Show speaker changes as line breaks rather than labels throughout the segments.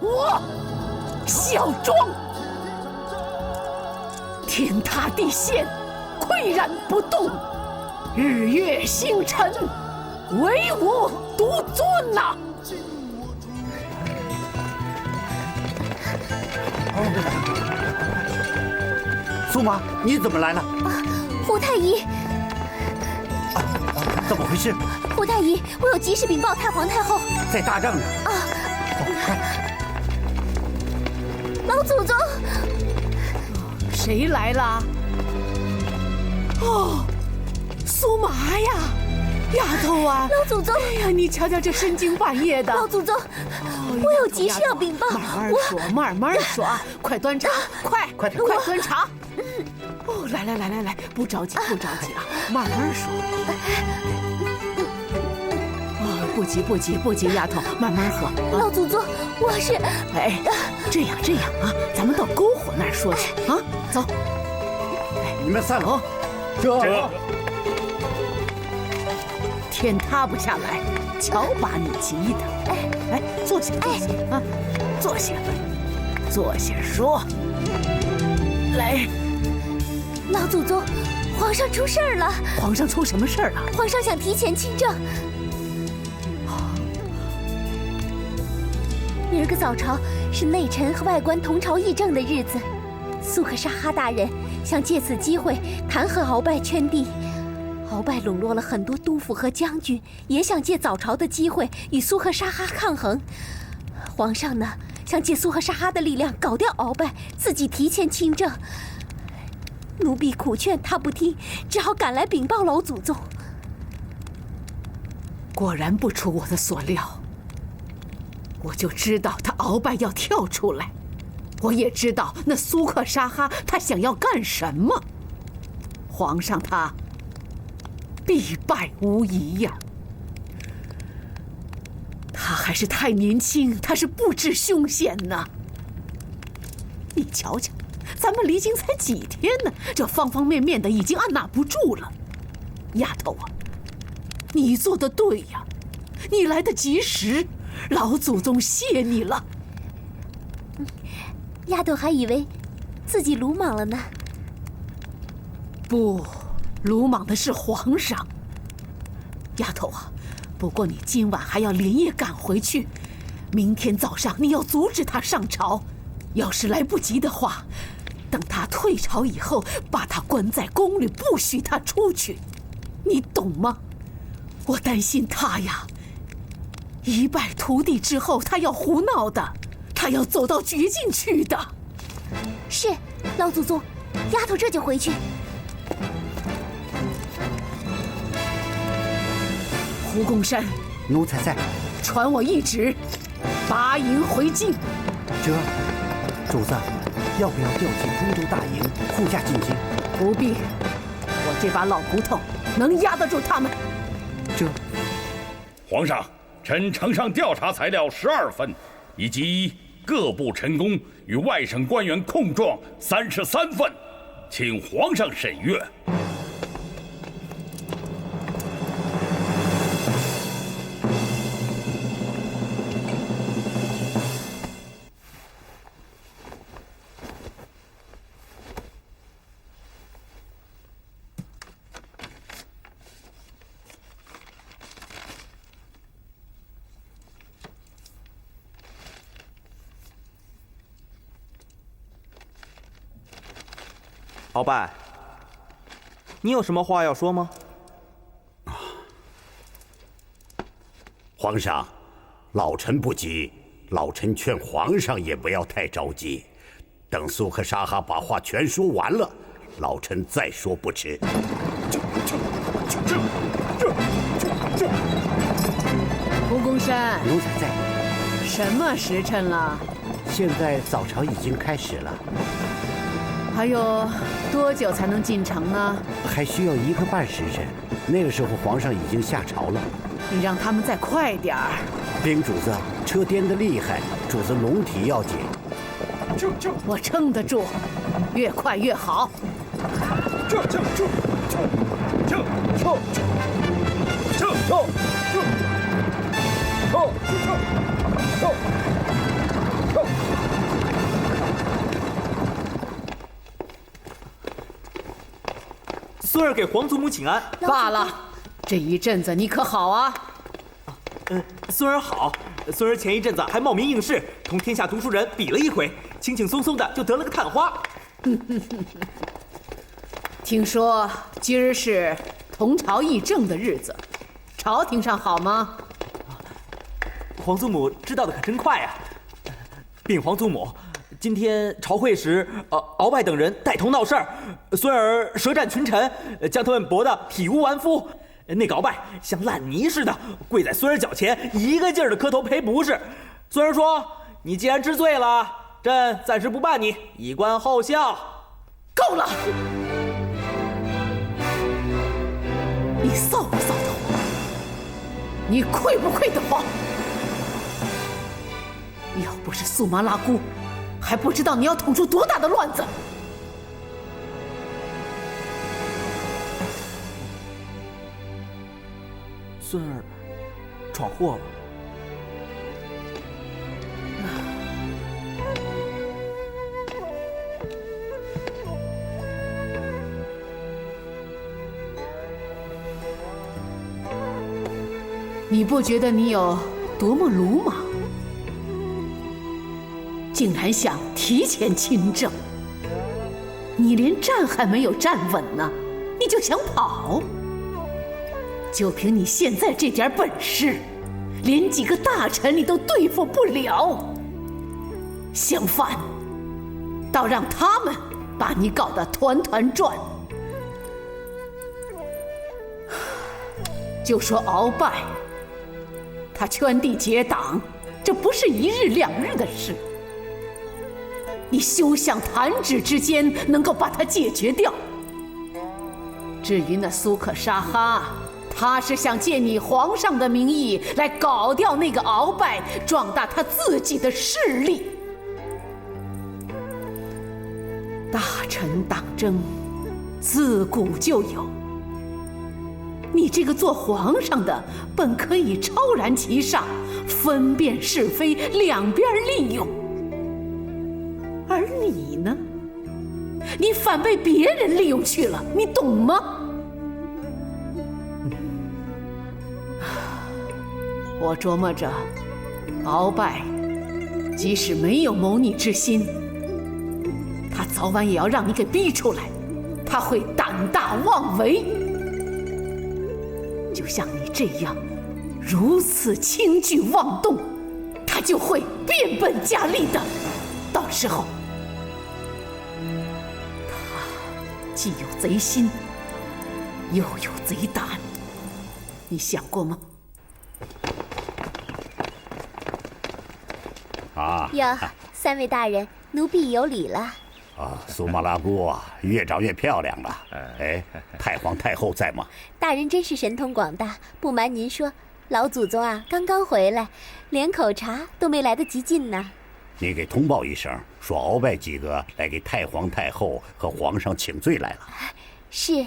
我孝庄。天塌地陷，岿然不动；日月星辰，唯我独尊呐！
苏妈，你怎么来了？
胡太医，
怎么回事？
胡太医，我有急事禀报太皇太后。
在大帐呢。快！
老祖宗。
谁来了？哦，苏麻呀，丫头啊！
老祖宗，
哎呀，你瞧瞧这深更半夜的。
老祖宗，我有急事要禀报。
慢慢说，快端茶，快端茶。哦，来，不着急啊，慢慢说。哦，不急，丫头，慢慢喝。
老祖宗，我是……
哎，这样啊，咱们到篝火那儿说去啊，走。
你们散了。
这
天塌不下来，瞧把你急的！哎，坐下啊，坐下说。来，
老祖宗，皇上出事儿了。
皇上出什么事儿了？
皇上想提前亲政。明儿个早朝是内臣和外官同朝议政的日子，苏克沙哈大人想借此机会弹劾鳌拜圈地。鳌拜笼络了很多督府和将军，也想借早朝的机会与苏克沙哈抗衡。皇上呢，想借苏克沙哈的力量搞掉鳌拜，自己提前亲政。奴婢苦劝他不听，只好赶来禀报老祖宗。
果然不出我的所料，我就知道他鳌拜要跳出来，我也知道那苏克沙哈他想要干什么。皇上他必败无疑呀！他还是太年轻，他是不知凶险呢。你瞧瞧，咱们离京才几天呢，这方方面面的已经按捺不住了。丫头啊，你做的对呀，你来得及时，老祖宗谢你了。
丫头还以为自己鲁莽了呢。
不，鲁莽的是皇上。丫头啊，不过你今晚还要连夜赶回去，明天早上你要阻止他上朝。要是来不及的话，等他退朝以后，把他关在宫里，不许他出去，你懂吗？我担心他呀，一败涂地之后，他要胡闹的，他要走到绝境去的。
是，老祖宗，丫头这就回去。
胡公山，
奴才在。
传我懿旨，拔营回京。
主子，要不要调集中州大营护驾进京？
不必，我这把老骨头能压得住他们。
皇上，臣呈上调查材料12份，以及各部陈功与外省官员控状33份，请皇上审阅。
鳌拜，你有什么话要说吗？
皇上，老臣不急，老臣劝皇上也不要太着急，等苏克沙哈把话全说完了，老臣再说不迟。
胡公山，
奴才在。
什么时辰了？
现在早朝已经开始了。
还有多久才能进城呢？
还需要1个半时辰，那个时候皇上已经下朝了。
你让他们再快点儿。
禀主子，车颠得厉害，主子龙体要紧。
我撑得住，越快越好。
孙儿给皇祖母请安。
罢了，这一阵子你可好啊？
孙儿好。孙儿前一阵子还冒名应试，同天下读书人比了一回，轻轻松松的就得了个探花。
听说今儿是同朝议政的日子，朝廷上好吗？
皇祖母知道的可真快呀！禀皇祖母，今天朝会时，鳌拜等人带头闹事儿，孙儿舌战群臣，将他们驳得体无完肤。那个鳌拜像烂泥似的跪在孙儿脚前，一个劲儿的磕头赔不是。孙儿说：“你既然知罪了，朕暂时不办你，以观后效。”
够了！你臊不臊得慌？你愧不愧得慌？要不是苏麻拉姑，还不知道你要捅出多大的乱子。
孙儿闯祸了。
你不觉得你有多么鲁莽？竟然想提前亲政！你连站还没有站稳呢，你就想跑？就凭你现在这点本事，连几个大臣你都对付不了。相反，倒让他们把你搞得团团转。就说鳌拜，他圈地结党，这不是一日两日的事。你休想弹指之间能够把它解决掉。至于那苏克沙哈，他是想借你皇上的名义来搞掉那个鳌拜，壮大他自己的势力。大臣党争自古就有，你这个做皇上的本可以超然其上，分辨是非，两边利用。而你呢？你反被别人利用去了，你懂吗？我琢磨着，鳌拜即使没有谋逆之心，他早晚也要让你给逼出来。他会胆大妄为，就像你这样如此轻举妄动，他就会变本加厉的。到时候，他既有贼心，又有贼胆，你想过吗？
哟，三位大人，奴婢有礼了。
苏麻拉姑啊，越长越漂亮了。哎，太皇太后在吗？
大人真是神通广大，不瞒您说，老祖宗啊刚刚回来，连口茶都没来得及进呢。
你给通报一声，说鳌拜几个来给太皇太后和皇上请罪来了。
是，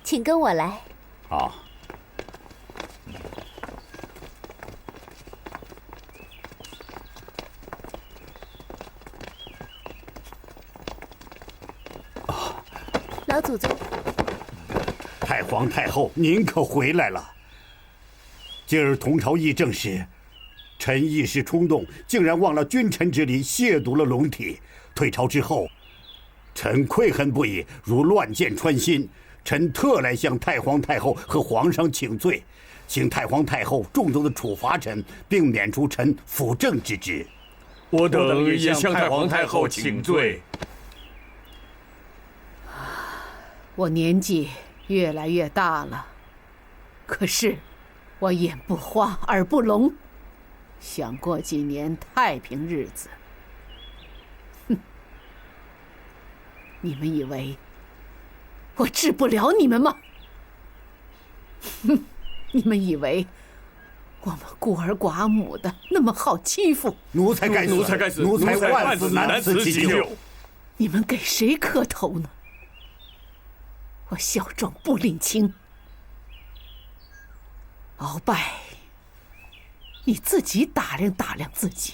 请跟我来。
好。
老祖宗，
太皇太后，您可回来了。今儿同朝议政时，臣一时冲动，竟然忘了君臣之礼，亵渎了龙体。退朝之后，臣愧恨不已，如乱箭穿心。臣特来向太皇太后和皇上请罪，请太皇太后重重的处罚臣，并免除臣辅政之职。
我等也向太皇太后请罪。
我年纪越来越大了，可是我眼不花耳不聋，想过几年太平日子。哼！你们以为我治不了你们吗？哼！你们以为我们孤儿寡母的那么好欺负？
奴才该死！奴才该死！奴才万死难辞其咎！
你们给谁磕头呢？我孝庄不领情。鳌拜，你自己打量打量自己，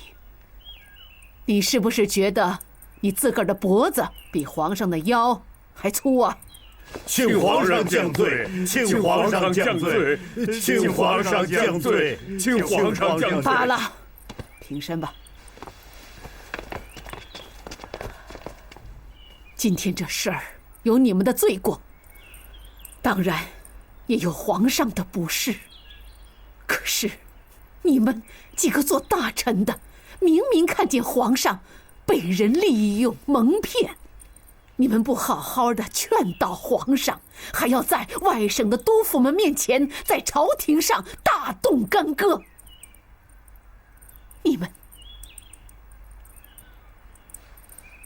你是不是觉得你自个儿的脖子比皇上的腰还粗啊？
请皇上降罪，请皇上降罪，请皇上降罪，请皇上降罪。
罢了，平身吧。今天这事儿有你们的罪过，当然也有皇上的不是。可是你们几个做大臣的，明明看见皇上被人利用蒙骗，你们不好好的劝导皇上，还要在外省的督府们面前，在朝廷上大动干戈。你们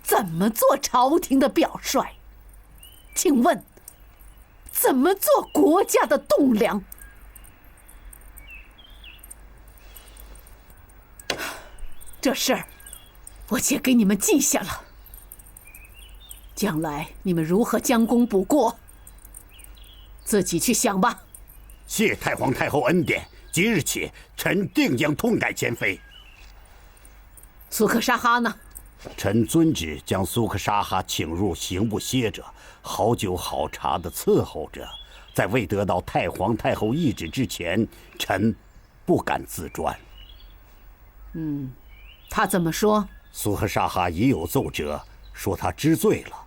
怎么做朝廷的表率？请问怎么做国家的栋梁？这事儿我且给你们记下了，将来你们如何将功补过，自己去想吧。
谢太皇太后恩典，即日起，臣定将痛改前非。
苏克沙哈呢？
臣遵旨将苏克沙哈请入刑部歇着，好酒好茶的伺候着，在未得到太皇太后懿旨之前，臣不敢自专。
他怎么说？
苏克沙哈已有奏折，说他知罪了，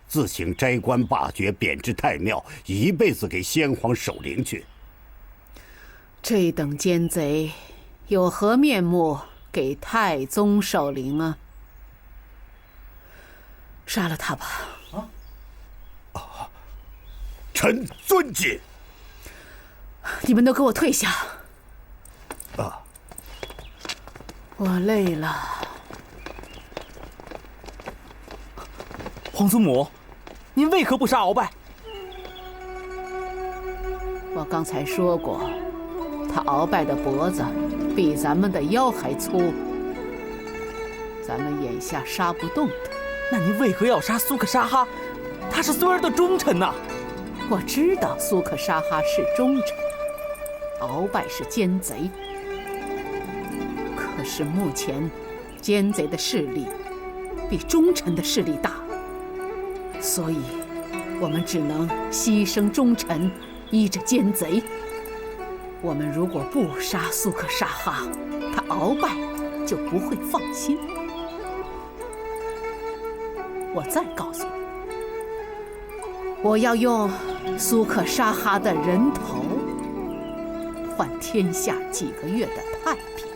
自请摘官罢爵，贬至太庙，一辈子给先皇守灵去。
这等奸贼，有何面目给太宗守灵啊？杀了他吧！
臣遵旨。
你们都给我退下！我累了。
皇祖母，您为何不杀鳌拜？
我刚才说过，他鳌拜的脖子比咱们的腰还粗，咱们眼下杀不动他。
那您为何要杀苏克沙哈？他是孙儿的忠臣呐！
我知道苏克沙哈是忠臣，鳌拜是奸贼。可是目前，奸贼的势力比忠臣的势力大，所以我们只能牺牲忠臣，依着奸贼。我们如果不杀苏克沙哈，他鳌拜就不会放心。我再告诉你，我要用苏克沙哈的人头换天下几个月的太平。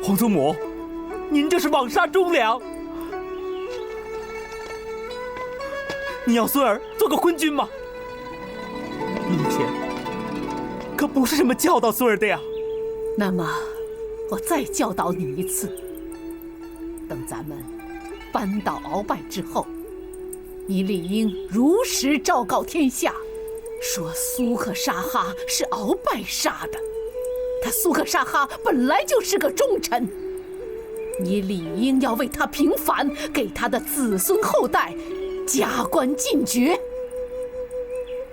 皇祖母，您这是枉杀忠良！你要孙儿做个昏君吗？你以前可不是这么教导孙儿的呀。
那么，我再教导你一次。等咱们扳倒鳌拜之后，你理应如实昭告天下，说苏克沙哈是鳌拜杀的。他苏克沙哈本来就是个忠臣，你理应要为他平反，给他的子孙后代加官进爵。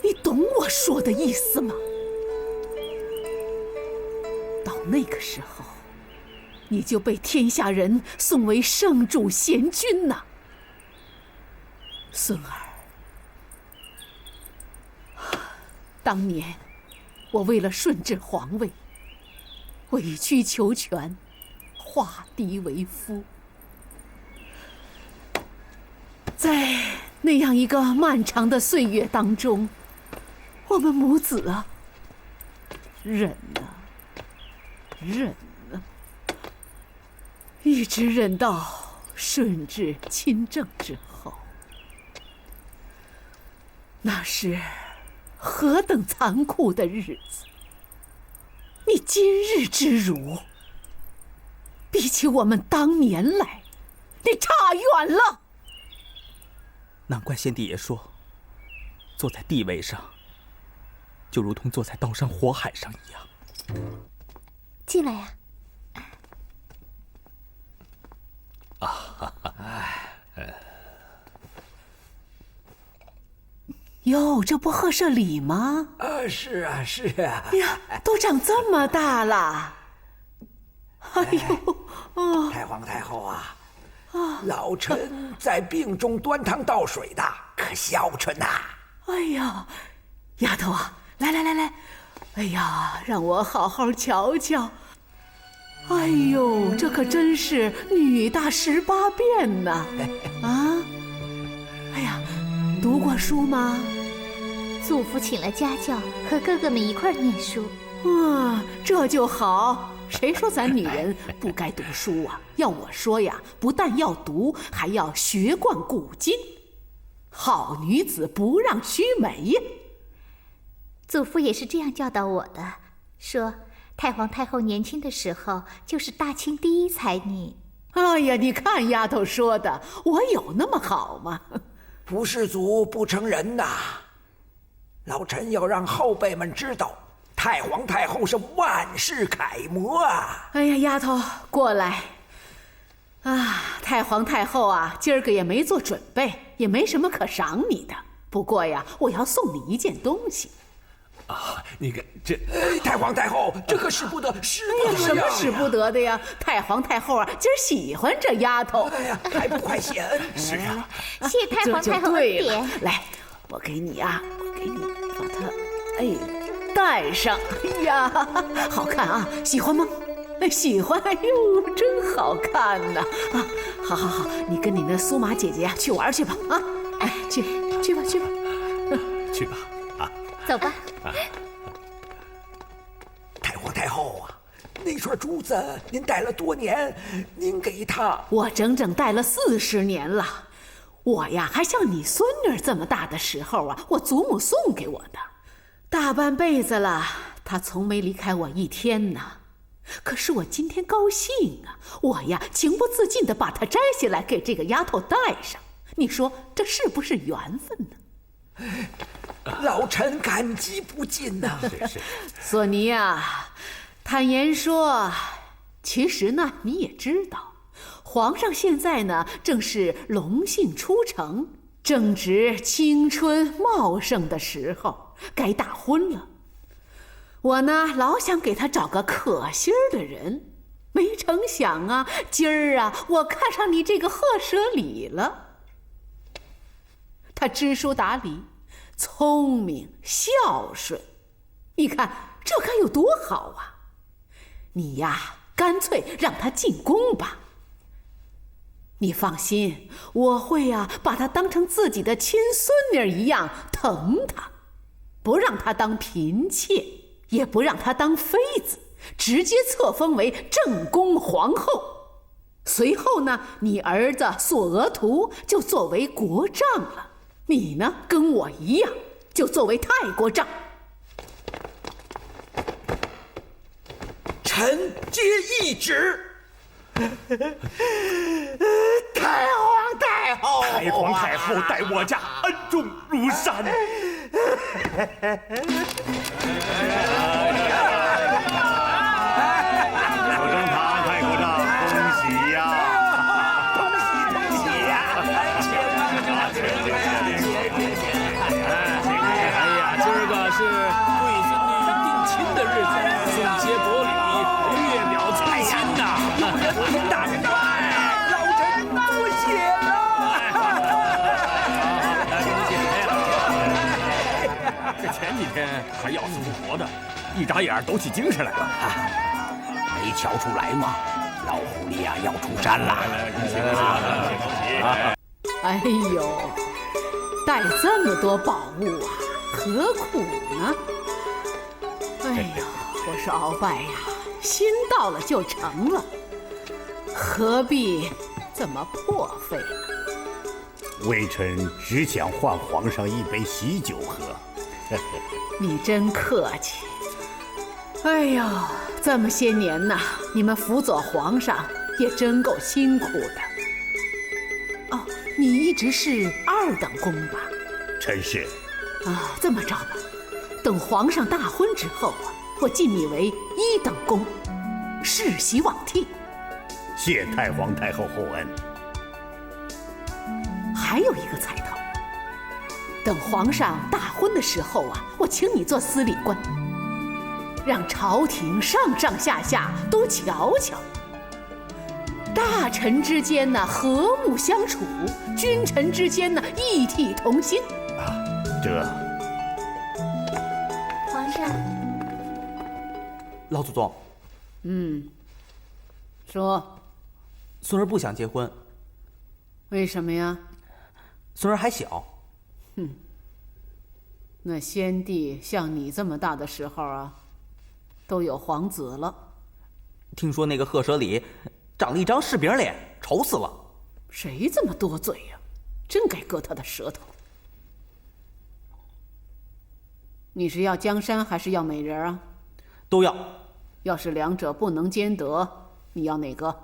你懂我说的意思吗？到那个时候，你就被天下人颂为圣主贤君呐，孙儿。当年我为了顺治皇位，委曲求全，化敌为夫。在那样一个漫长的岁月当中，我们母子啊，忍啊，忍啊，一直忍到顺治亲政之后。那是何等残酷的日子！你今日之辱，比起我们当年来，你差远了。
难怪先帝爷说，坐在地位上，就如同坐在刀山火海上一样。
进来呀！
哟，这不贺设礼吗？
是啊，是啊。
呀，都长这么大了。哎呦，
太皇太后啊，老臣在病中端汤倒水的，可孝顺呐。
哎呀，丫头啊，来，哎呀，让我好好瞧瞧。哎呦，这可真是女大18变呐！啊，哎呀，读过书吗？
祖父请了家教，和哥哥们一块儿念书。
这就好。谁说咱女人不该读书啊？要我说呀，不但要读，还要学贯古今。好女子不让须眉呀。
祖父也是这样教导我的，说太皇太后年轻的时候就是大清第一才女。
哎呀，你看丫头说的，我有那么好吗？
不是祖不成人呐，老臣要让后辈们知道，太皇太后是万世楷模啊！
哎呀，丫头过来。太皇太后啊，今儿个也没做准备，也没什么可赏你的。不过呀，我要送你一件东西。
那个这，太皇太后，这可使不得，使不得呀！
什么使不得的呀？太皇太后啊，今儿喜欢这丫头。
哎呀，还不快谢恩！是啊，
谢太皇太后恩典。
来，我给你啊，把它，戴上。哎呀，好看啊，喜欢吗？喜欢。哎呦，真好看呐！好，你跟你那苏麻姐姐去玩去吧。去吧。
去吧。
走吧。
太皇太后啊，那串珠子您戴了多年，您给她……
我整整戴了40年了。我呀，还像你孙女这么大的时候啊，我祖母送给我的，大半辈子了，她从没离开我一天呢。可是我今天高兴啊，我呀情不自禁地把它摘下来给这个丫头戴上。你说这是不是缘分呢？
老臣感激不尽呐！
索尼呀，坦言说，其实呢你也知道，皇上现在呢正是龙性初成，正值青春茂盛的时候，该大婚了。我呢老想给他找个可心儿的人，没成想啊，今儿啊我看上你这个贺舍里了。他知书达理，聪明孝顺，你看这该有多好啊！你呀，干脆让他进宫吧。你放心，我会呀把他当成自己的亲孙女一样疼他，不让他当嫔妾，也不让他当妃子，直接册封为正宫皇后。随后呢，你儿子索额图就作为国丈了。你呢，跟我一样，就作为太国丈。
臣接懿旨。太皇太后
待我家恩重如山。
左正堂太国丈，恭喜呀！
今儿个是贵孙女定亲的日子，送些薄礼，略表催亲呐。
有人大人老臣多谢了。
这前几天还要死不活的，一眨眼都起精神来了。
没瞧出来吗？老狐狸呀，要出山了。
哎呦，带这么多宝物啊，何苦呢？哎呀，我说鳌拜呀，心到了就成了，何必这么破费呢？
微臣只想换皇上一杯喜酒喝。
你真客气。哎呦，这么些年呐，你们辅佐皇上也真够辛苦的。哦，你一直是2等公吧？
臣是。
这么着吧，等皇上大婚之后啊，我晋你为1等公，世袭罔替。
谢太皇太后厚恩。
还有一个彩头，等皇上大婚的时候啊，我请你做司礼官，让朝廷上上下下都瞧瞧，大臣之间呢和睦相处，君臣之间呢一体同心。
者。
皇上，
老祖宗，
说，
孙儿不想结婚，
为什么呀？
孙儿还小。
那先帝像你这么大的时候啊，都有皇子了。
听说那个鹤舍里长了一张柿饼脸，丑死了。
谁这么多嘴呀？真该割他的舌头。你是要江山还是要美人啊？
都要。
要是两者不能兼得，你要哪个？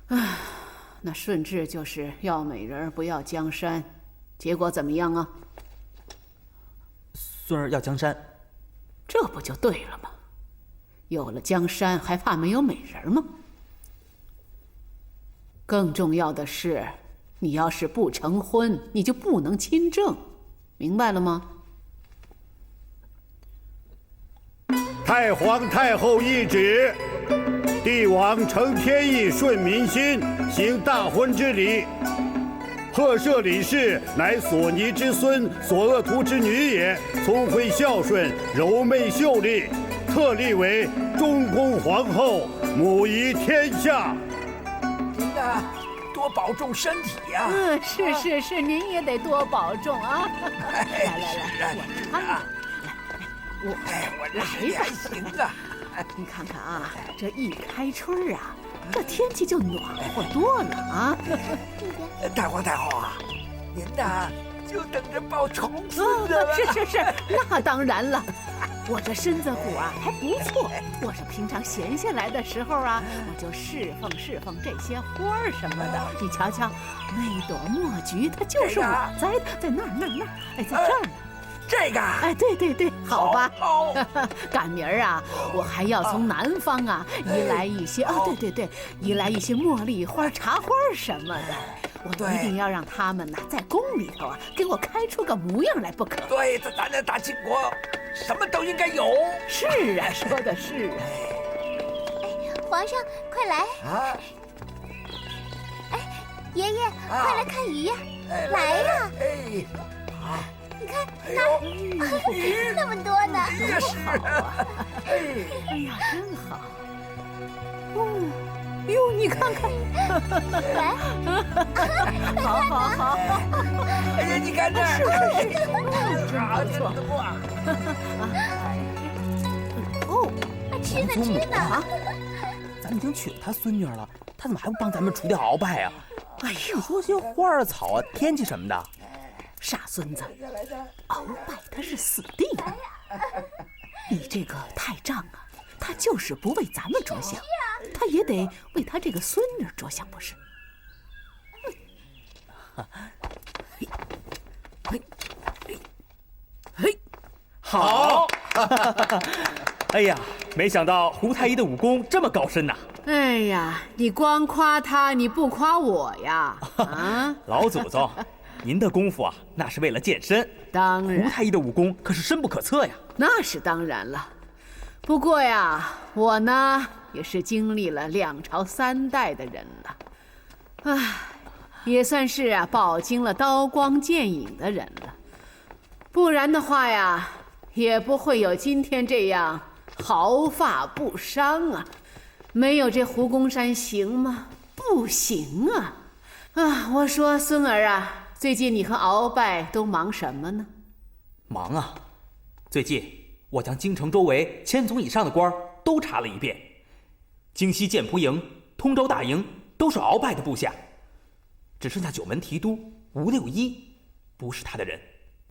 唉，那顺治就是要美人不要江山，结果怎么样啊？
孙儿要江山。
这不就对了吗？有了江山还怕没有美人吗？更重要的是，你要是不成婚，你就不能亲政，明白了吗？
太皇太后懿旨：帝王承天意，顺民心，行大婚之礼。鹤舍李氏乃索尼之孙，索额图之女也，聪慧孝顺，柔媚秀丽，特立为中宫皇后，母仪天下。
您呐，多保重身体呀！
是，您也得多保重啊！来，我看看，
我这身体还行啊。
你看看啊，这一开春啊，这天气就暖和多了啊！
太皇太后啊，您呐就等着抱重孙子了。
是，那当然了。我这身子骨啊还不错，我是平常闲下来的时候啊，我就侍奉这些花儿什么的。你瞧瞧，那朵墨菊，它就是我栽的，在那儿，哎，在这儿呢。
这个，
哎，对，好吧。
好，
赶明儿啊，我还要从南方啊移来一些对，移来一些茉莉花、茶花什么的。我一定要让他们呢在宫里头啊给我开出个模样来不可。
对，咱这大秦国什么都应该有。
是啊，说的是啊。
皇上，快来！
啊，
哎，爷爷，快来看鱼呀！来呀！
哎，啊。
你看，那么多呢！
也是啊，
哎呀，真好！哟，你看看，
来，
好！
哎呀，你看这，
是，真不错啊！
吃呢！
咱已经娶了他孙女了，他怎么还不帮咱们除掉鳌拜啊？
哎呦，
说些花儿草啊、天气什么的。
傻孙子，鳌拜他是死定了。你这个太丈啊，他就是不为咱们着想，他也得为他这个孙女着想，不是？
好！哎呀，没想到胡太医的武功这么高深呐！
哎呀，你光夸他，你不夸我呀？啊，
老祖宗。您的功夫啊，那是为了健身。
当然，
胡太医的武功可是深不可测呀。
那是当然了。不过呀，我呢也是经历了2朝3代的人了，唉，也算是啊饱经了刀光剑影的人了。不然的话呀，也不会有今天这样毫发不伤啊。没有这胡公山行吗？不行啊！啊，我说孙儿啊。最近你和鳌拜都忙什么呢？
忙啊！最近我将京城周围1000总以上的官都查了一遍，京西建蒲营、通州大营都是鳌拜的部下，只剩下9门提督吴六一不是他的人。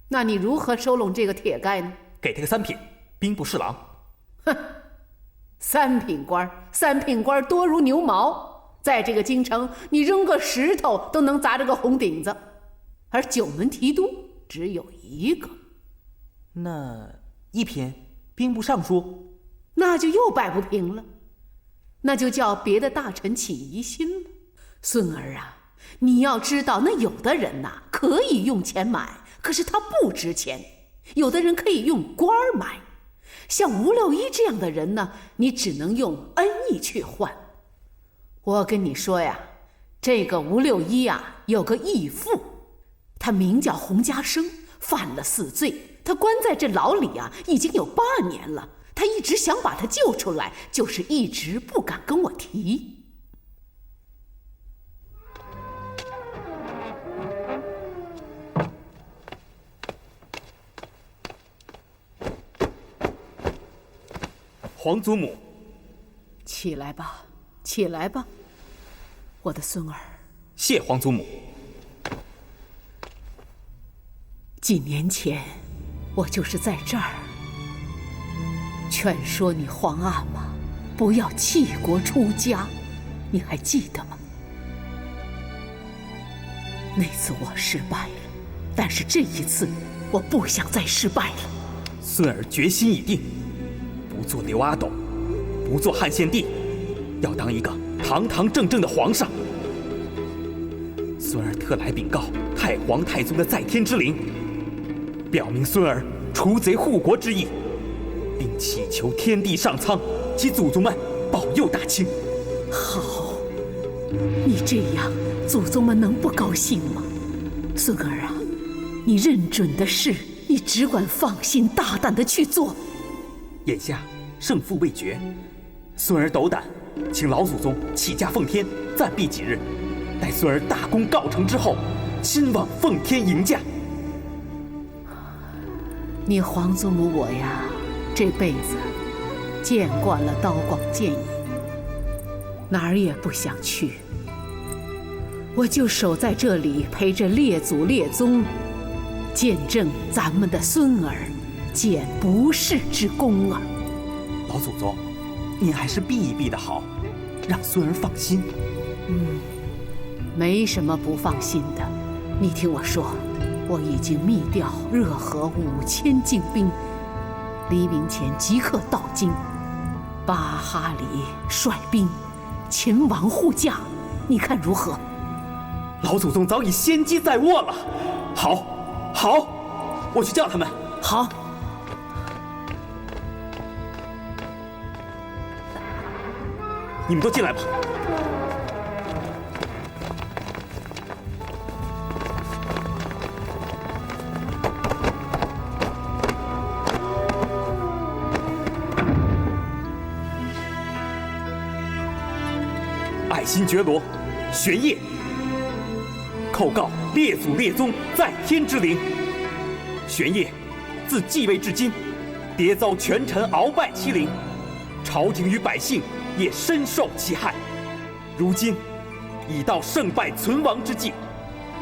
那你如何收拢这个铁盖呢？
给他个3品兵部侍郎。
哼，3品官多如牛毛，在这个京城，你扔个石头都能砸着个红顶子。而9门提督只有1个，
那1品兵部尚书，
那就又摆不平了，那就叫别的大臣起疑心了。孙儿啊，你要知道，那有的人呐可以用钱买，可是他不值钱；有的人可以用官买，像吴六一这样的人呢，你只能用恩义去换。我跟你说呀，这个吴六一啊，有个义父，他名叫洪家生，犯了4罪，他关在这牢里啊，已经有8年了。他一直想把他救出来，就是一直不敢跟我提。
皇祖母，
起来吧，起来吧，我的孙儿。
谢皇祖母。
几年前，我就是在这儿劝说你皇阿玛不要弃国出家，你还记得吗？那次我失败了，但是这一次我不想再失败了。
孙儿决心已定，不做刘阿斗，不做汉献帝，要当一个堂堂正正的皇上。孙儿特来禀告太皇太宗的在天之灵，表明孙儿除贼护国之意，并祈求天地上苍及祖宗们保佑大清。
好，你这样，祖宗们能不高兴吗？孙儿啊，你认准的事，你只管放心大胆的去做。
眼下胜负未决，孙儿斗胆，请老祖宗起驾奉天，暂避几日，待孙儿大功告成之后，亲往奉天迎驾。
你皇祖母我呀，这辈子见惯了刀光剑影，哪儿也不想去。我就守在这里，陪着列祖列宗，见证咱们的孙儿建不世之功啊！
老祖宗，您还是避一避的好，让孙儿放心。
没什么不放心的。你听我说，我已经密调热河5000精兵，黎明前即刻到京。巴哈里率兵前往护驾，你看如何？
老祖宗早已先机在握了。好，好，我去叫他们。
好。
你们都进来吧。爱新觉罗，玄烨，叩告列祖列宗在天之灵。玄烨自继位至今，迭遭权臣鳌拜欺凌，朝廷与百姓也深受其害。如今已到胜败存亡之际，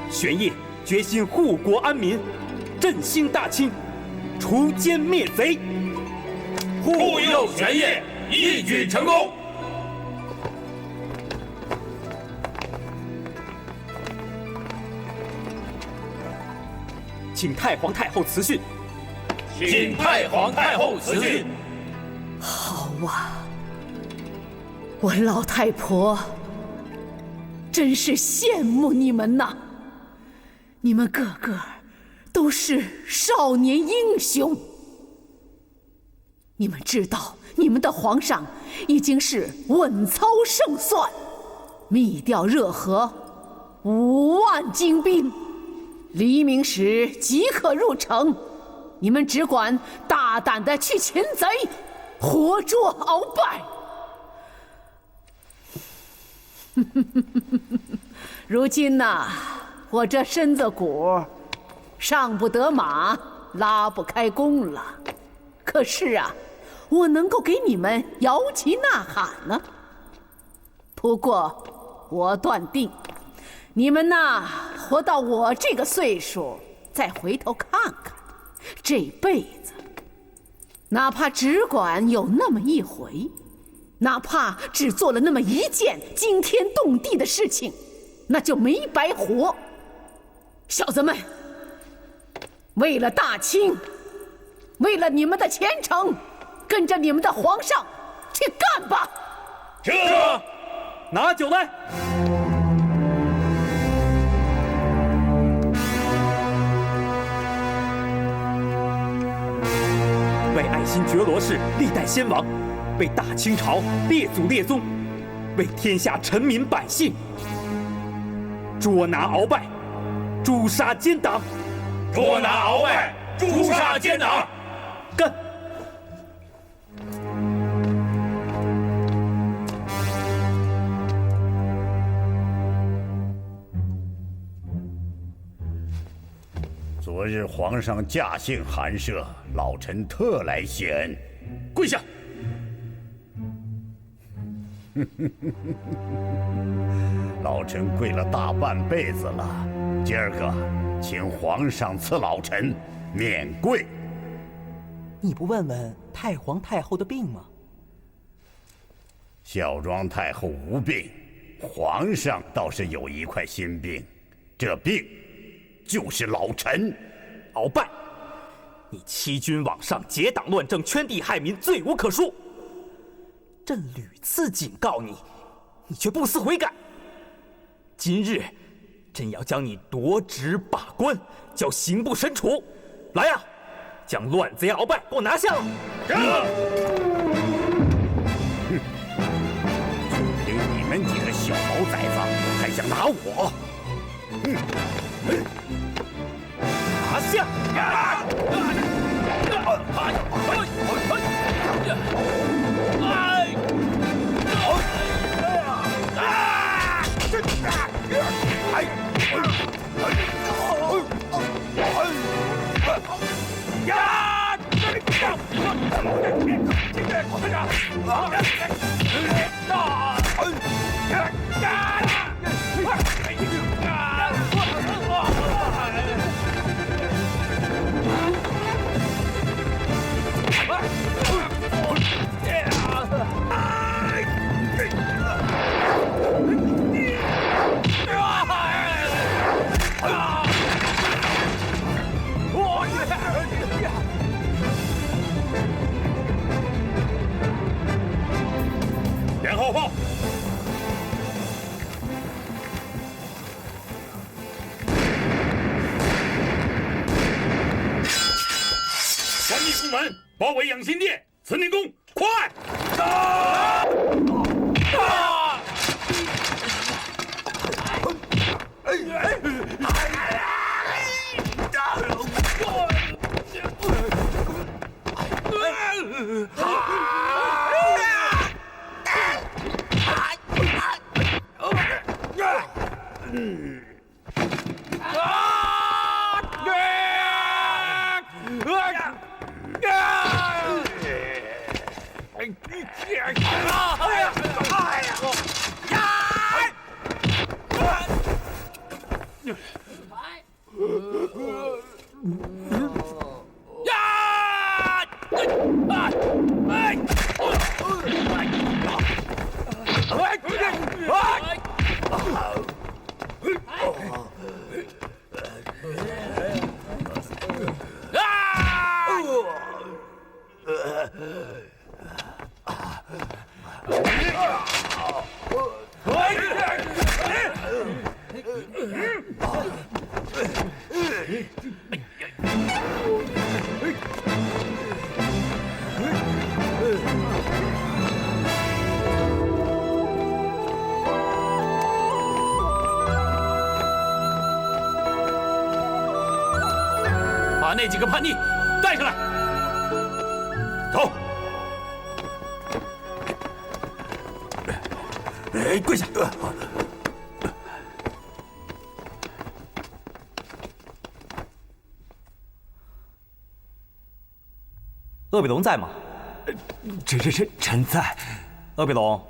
玄烨决心护国安民，振兴大清，除奸灭贼。
护佑玄烨一举成功。
请太皇太后辞训。
请太皇太后辞训。
好啊，我老太婆真是羡慕你们呐！你们个个都是少年英雄。你们知道，你们的皇上已经是稳操胜算，密调热河5万精兵，黎明时即可入城。你们只管大胆的去擒贼，活捉鳌拜。如今呐，我这身子骨上不得马，拉不开弓了。可是啊，我能够给你们摇旗呐喊呢。不过我断定，你们呐，活到我这个岁数，再回头看看，这辈子哪怕只管有那么一回，哪怕只做了那么一件惊天动地的事情，那就没白活。小子们，为了大清，为了你们的前程，跟着你们的皇上去干吧！
这
拿酒来。为爱新觉罗氏历代先王，为大清朝列祖列宗，为天下臣民百姓，捉拿鳌拜，诛杀奸党。
捉拿鳌拜，诛杀奸党。
干！
昨日皇上驾幸寒舍，老臣特来谢恩。
跪下！
老臣跪了大半辈子了，今儿个请皇上赐老臣免跪。
你不问问太皇太后的病吗？
孝庄太后无病，皇上倒是有一块心病，这病就是老臣。
鳌拜，你欺君罔上，结党乱政，圈地害民，罪无可恕。朕屡次警告你，你却不思悔改。今日，朕要将你夺职罢官，交刑部审处。来呀，将乱贼鳌拜给我拿下了！
就凭你们几个小毛崽子，还想拿我？
拿下！
连号炮！关闭宫门，包围养心殿。慈宁宫，快！
把那几个叛逆带上来。
走。
跪下！鄂比龙在吗？
臣在。
鄂比龙，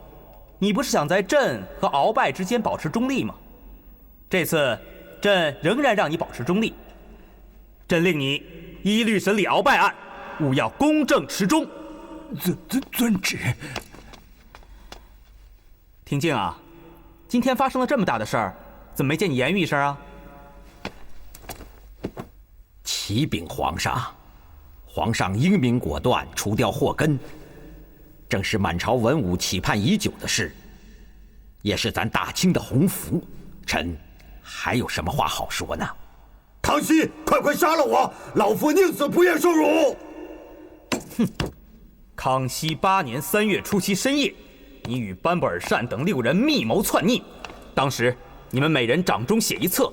你不是想在朕和鳌拜之间保持中立吗？这次，朕仍然让你保持中立。朕令你依律审理鳌拜案，务要公正持中。
遵旨。
廷敬啊，今天发生了这么大的事儿，怎么没见你言语一声啊？
启禀皇上，皇上英明果断，除掉祸根，正是满朝文武期盼已久的事，也是咱大清的鸿福。臣还有什么话好说呢？
康熙，快杀了我！老夫宁死不愿受辱。
哼！康熙8年3月初7深夜，你与班布尔善等6人密谋篡逆，当时你们每人掌中写一册，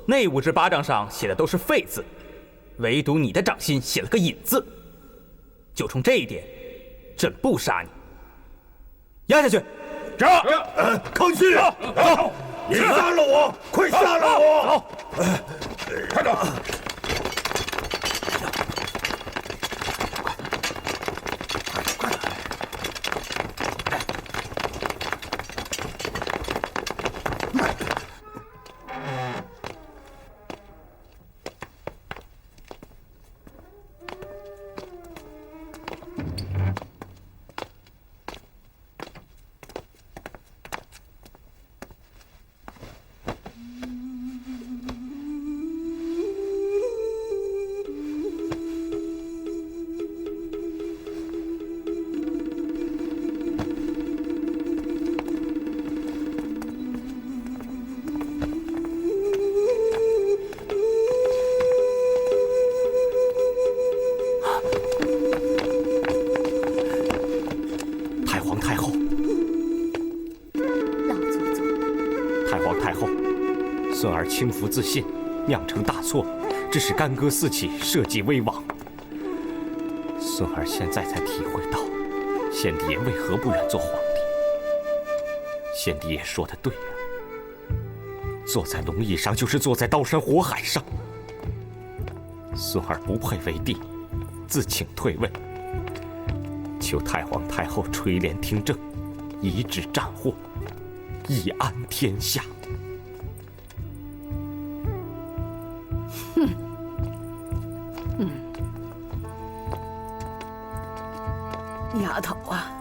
那5只巴掌上写的都是废字，唯独你的掌心写了个引字。就冲这一点，朕不杀你。压下去！
这，康熙，走，你杀了我，快杀了我！
快走！
孙儿轻浮自信，酿成大错，致使干戈四起，社稷危亡。孙儿现在才体会到，先帝爷为何不愿做皇帝。先帝爷说的对呀，坐在龙椅上就是坐在刀山火海上。孙儿不配为帝，自请退位，求太皇太后垂帘听政，以止战祸，以安天下。
丫头啊，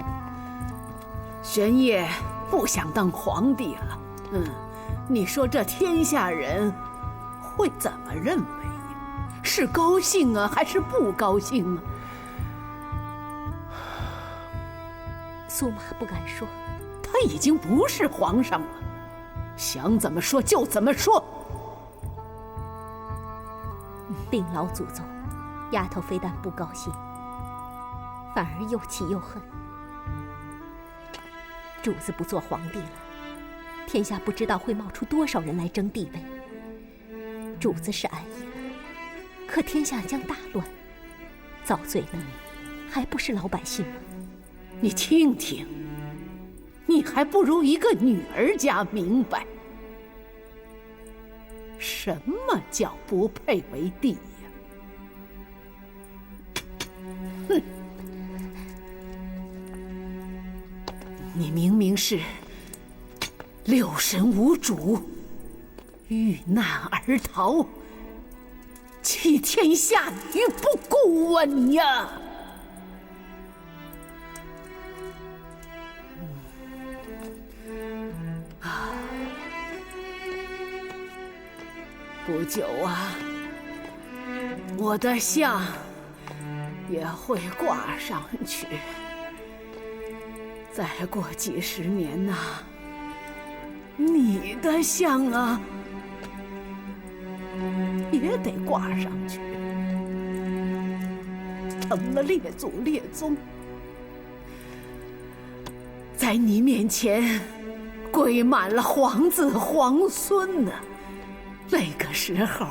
玄烨不想当皇帝了。你说这天下人会怎么认为呀？是高兴啊，还是不高兴啊？
苏妈不敢说，
他已经不是皇上了，想怎么说就怎么说。
禀老祖宗，丫头非但不高兴，反而又气又恨。主子不做皇帝了，天下不知道会冒出多少人来争帝位。主子是安逸了，可天下将大乱，遭罪的还不是老百姓吗？
你听听，你还不如一个女儿家明白，什么叫不配为帝呀？哼！你明明是六神无主，遇难而逃，弃天下于不顾啊你呀！不久啊，我的像也会挂上去。再过几十年呐，你的像啊也得挂上去，成了列祖列宗，在你面前跪满了皇子皇孙呢。那个时候，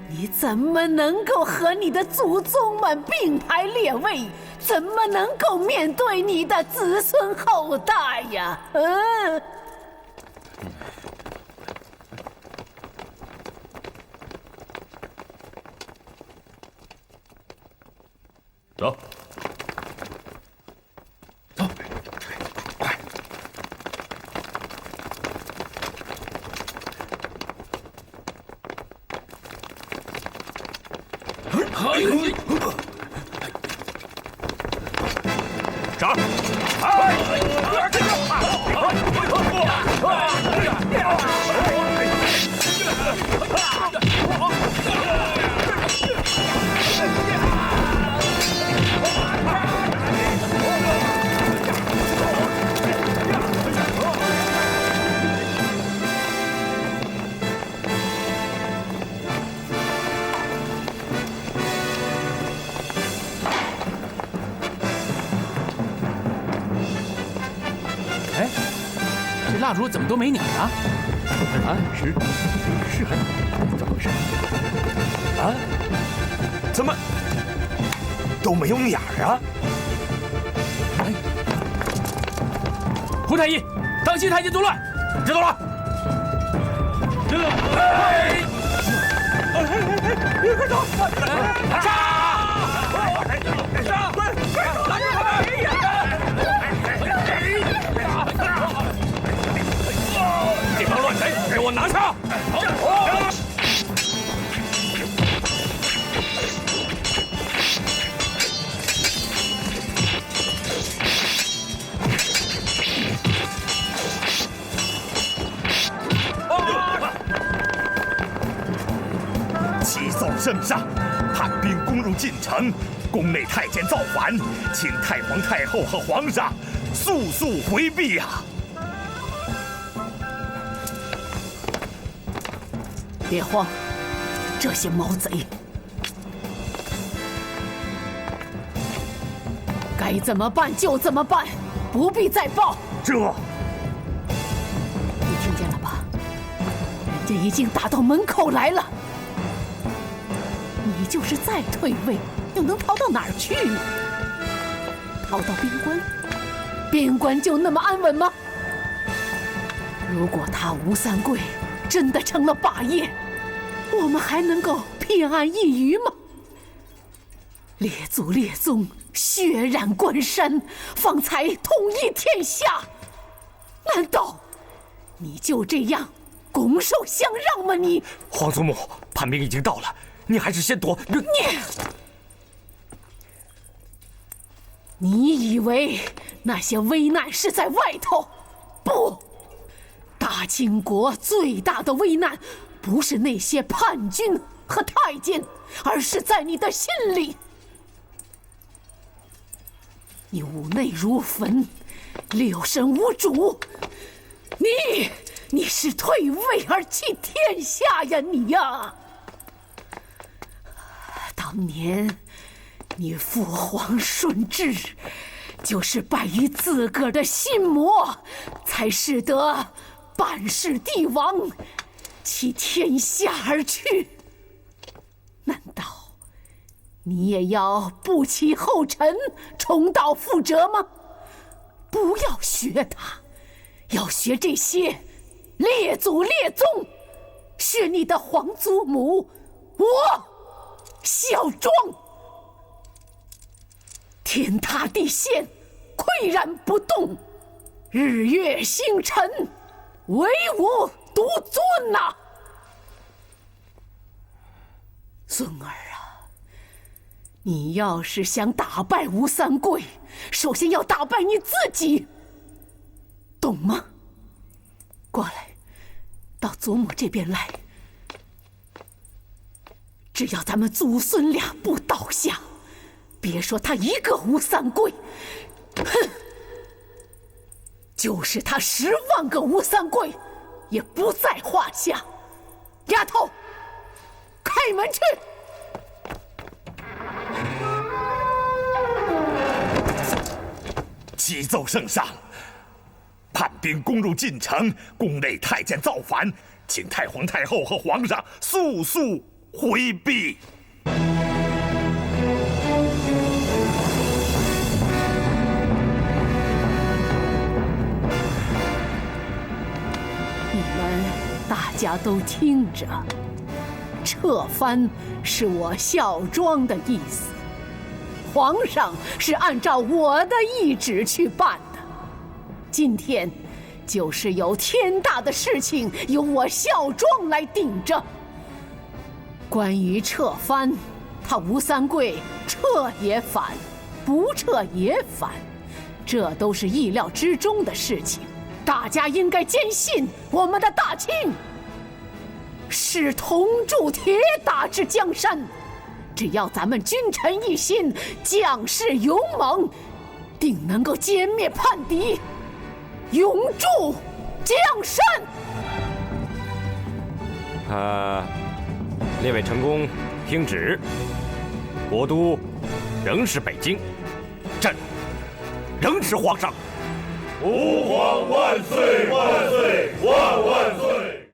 你怎么能够和你的祖宗们并排列位？怎么能够面对你的子孙后代呀？
走。走，快！
上！
蜡烛怎么都没鸟啊？
怎么回事？啊？怎么都没有鸟啊？
哎，胡太医，当心太监作乱！知道了。
快走！杀！杀！快走！拦住他们！
这帮乱贼，给我拿下！
急奏圣上，叛兵攻入晋城，宫内太监造反，请太皇太后和皇上速速回避啊！
别慌，这些毛贼该怎么办就怎么办，不必再报。
这，
你听见了吧？人家已经打到门口来了。你就是再退位，又能逃到哪儿去呢？逃到边关？边关就那么安稳吗？如果他吴三桂真的成了霸业，我们还能够平安一隅吗？列祖列宗血染关山，方才统一天下，难道你就这样拱手相让吗？你
皇祖母，叛兵已经到了，你还是先躲。
你以为那些危难是在外头？不，大清国最大的危难不是那些叛军和太监，而是在你的心里。你五内如焚，六神无主，你是退位而弃天下呀，你呀！当年你父皇顺治，就是败于自个儿的心魔，才使得半世帝王弃天下而去。难道你也要步其后尘，重蹈覆辙吗？不要学他，要学这些列祖列宗，学你的皇祖母我孝庄。天塌地陷，岿然不动；日月星辰，唯我独尊呐！孙儿啊，你要是想打败吴三桂，首先要打败你自己，懂吗？过来，到祖母这边来。只要咱们祖孙俩不倒下，别说他一个吴三桂，哼，就是他10万个吴三桂，也不在话下。丫头，开门去！
急奏圣上，叛兵攻入晋城，宫内太监造反，请太皇太后和皇上速速回避。
你们大家都听着，撤藩是我孝庄的意思，皇上是按照我的懿旨去办的。今天就是有天大的事情由我孝庄来顶着。关于撤藩，他吴三桂撤也反，不撤也反，这都是意料之中的事情。大家应该坚信我们的大清是铜铸铁打之江山，只要咱们君臣一心，将士勇猛，定能够歼灭叛敌，永驻江山。
列位臣工听旨，国都仍是北京，朕仍是皇上。
吾皇万岁万岁！